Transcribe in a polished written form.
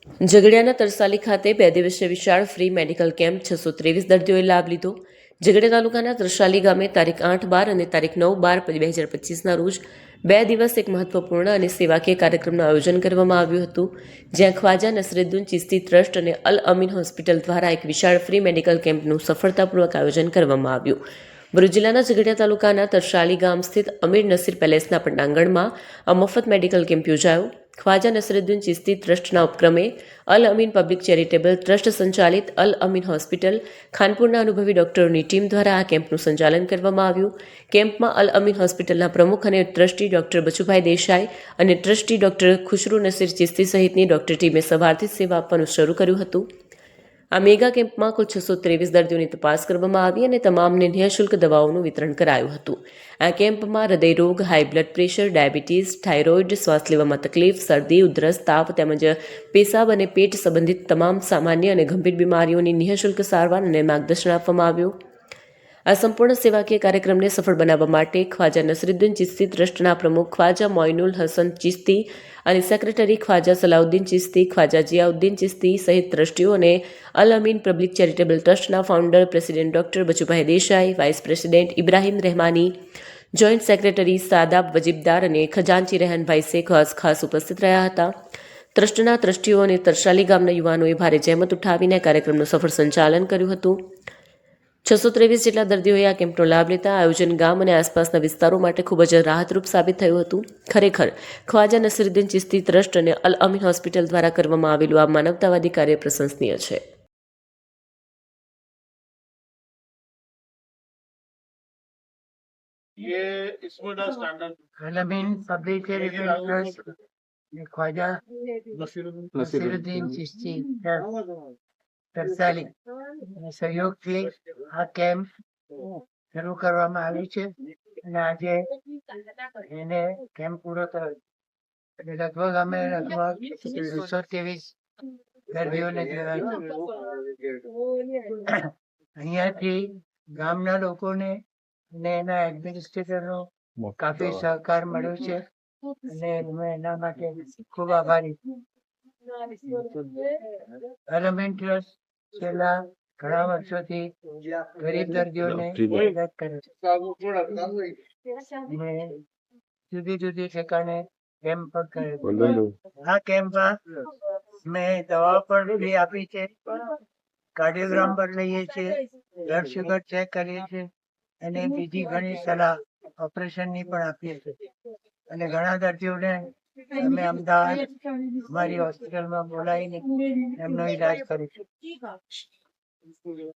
ઝઘડિયાના તરસાલી ખાતે 2 દિવસીય વિશાળ ફ્રી મેડિકલ કેમ્પ 623 દર્દીઓએ લાભ લીધો. ઝઘડિયા તાલુકાના તરસાલી ગામે તારીખ 8/12 અને તારીખ 9/12/2025ના રોજ 2 દિવસ એક મહત્વપૂર્ણ અને સેવાકીય કાર્યક્રમનું આયોજન કરવામાં આવ્યું હતું, જ્યાં ખ્વાજા નસરુદ્દીન ચિશ્તી ટ્રસ્ટ અને અલ અમીન હોસ્પિટલ દ્વારા એક વિશાળ ફ્રી મેડિકલ કેમ્પનું સફળતાપૂર્વક આયોજન કરવામાં આવ્યું. ભરૂચ જિલ્લાના ઝઘડિયા તાલુકાના તરસાલી ગામ સ્થિત અમીર નસીર પેલેસના પટાંગણમાં આ મફત મેડિકલ કેમ્પ યોજાયો. ખ્વાજા નસરુદ્દીન ચિશ્તી ટ્રસ્ટના ઉપક્રમે અલ અમીન પબ્લિક ચેરિટેબલ ટ્રસ્ટ સંચાલિત અલ અમીન હોસ્પિટલ ખાનપુરના અનુભવી ડોક્ટરોની ટીમ દ્વારા આ કેમ્પનું સંચાલન કરવામાં આવ્યું. કેમ્પમાં અલ અમીન હોસ્પિટલના પ્રમુખ અને ટ્રસ્ટી ડોક્ટર બચુભાઈ દેસાઈ અને ટ્રસ્ટી ડોક્ટર ખુશરુ નસીર ચિશ્તી સહિતની ડોક્ટર ટીમે સવારથી સેવા આપવાનું શરૂ કર્યું હતું. આ મેગા કેમ્પમાં કુલ 623 દર્દીઓની તપાસ કરવામાં આવી અને તમામને નિઃશુલ્ક દવાઓનું વિતરણ કરાયું હતું. આ કેમ્પમાં હૃદયરોગ, high blood pressure, diabetes, thyroid, શ્વાસ લેવામાં તકલીફ, શરદી, ઉધરસ, તાવ તેમજ પેશાબ અને પેટ સંબંધિત તમામ સામાન્ય અને ગંભીર બીમારીઓની નિઃશુલ્ક સારવાર અને માર્ગદર્શન આપવામાં આવ્યું. આ સંપૂર્ણ સેવાકીય કાર્યક્રમને સફળ બનાવવા માટે ખ્વાજા નસરુદ્દીન ચિશ્તી ટ્રસ્ટના પ્રમુખ ખ્વાજા મોઇનુલ હસન ચિશ્તી અને સેક્રેટરી ખ્વાજા સલાઉદ્દીન ચિશ્તી, ખ્વાજા જિયાઉદ્દીન ચિશ્તી સહિત ટ્રસ્ટીઓ અને અલ અમીન પબ્લિક ચેરિટેબલ ટ્રસ્ટના founder president doctor Bachubhai Desai, vice president Ibrahim Rehmani, joint secretary Sadab Vajibdar અને ખજાનચી રહેનભાઈ શેખ ખાસ ઉપસ્થિત રહ્યા હતા. ટ્રસ્ટના ટ્રસ્ટીઓ અને તરસાલી ગામના યુવાનોએ ભારે જહેમત ઉઠાવીને કાર્યક્રમનું સફળ સંચાલન કર્યું હતું. 623 જેટલા દર્દીઓએ આ કેમ્પનો લાભ લેતા આયોજન ગામ અને આસપાસના વિસ્તારો માટે ખૂબ જ રાહતરૂપ સાબિત થયું હતું. ખરેખર ખ્વાજા નસરુદ્દીન ચિશ્તી ટ્રસ્ટ અને અલ અમીન હોસ્પિટલ દ્વારા કરવામાં આવેલું આ માનવતાવાદી કાર્ય પ્રશંસનીય છે. Almeen public charitable trust Khwaja Nasiruddin Chishti Tarsali સહયોગથી આ કેમ્પ શરૂ કરવામાં આવી છે અને આજે એને કેમ્પ પૂરો થયો એટલે લગભગ અમે 623 દર્દીઓને જોયા છે. અહીંયાથી ગામના લોકોને અને એના એડમિનિસ્ટ્રેટરનો કાફી સહકાર મળ્યો છે અને અમે એના માટે ખૂબ આભારી. અલમીન ટ્રસ્ટ છેલ્લા ઘણા વર્ષોથી ગરીબ દર્દીઓને મદદ કરે છે અને જુદી જુદી ઠેકાણે કેમ્પ પણ કરે છે. આ કેમ્પમાં મેં દવાઓ પણ ફ્રી આપી છે, કાર્ડિયોગ્રામ પર લઈએ છીએ, બ્લડ શુગર ચેક કરીએ છીએ અને બીજી ઘણી સલાહ ઓપરેશનની પણ આપીએ છીએ અને ઘણા દર્દીઓને અમે અમદાવાદ અમારી હોસ્પિટલમાં બોલાવીને એમનો ઈલાજ કરીશું.